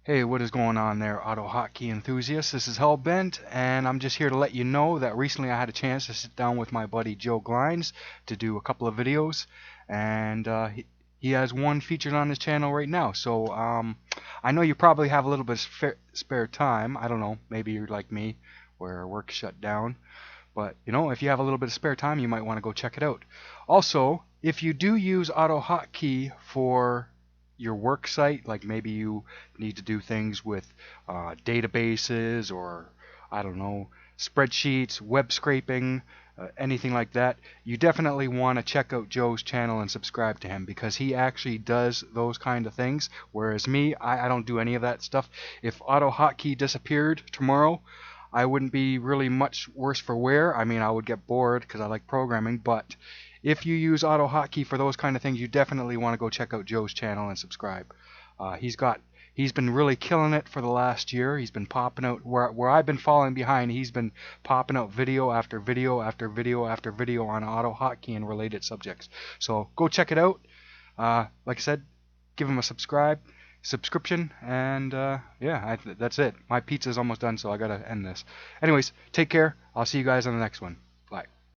Hey, what is going on there, auto hotkey enthusiasts? This is Hellbent, and I'm just here to let you know that recently I had a chance to sit down with my buddy Joe Glines to do a couple of videos, and he has one featured on his channel right now. So I know you probably have a little bit of spare time. I don't know, maybe you're like me, where work shut down. But if you have a little bit of spare time, you might want to go check it out. Also, if you do use auto hotkey for your work site, like maybe you need to do things with databases or I don't know, spreadsheets, web scraping, anything like that, you definitely want to check out Joe's channel and subscribe to him because he actually does those kind of things. Whereas me, I don't do any of that stuff. If auto hotkey disappeared tomorrow, I wouldn't be really much worse for wear. I mean, I would get bored because I like programming, but if you use auto hotkey for those kind of things, you definitely want to go check out Joe's channel and subscribe. He's been really killing it for the last year. He's been popping out where I've been falling behind. He's been popping out video after video after video after video on auto hotkey and related subjects. So go check it out. Like I said, give him a subscription, and yeah, that's it. My pizza's almost done, so I gotta end this. Anyways, take care. I'll see you guys on the next one.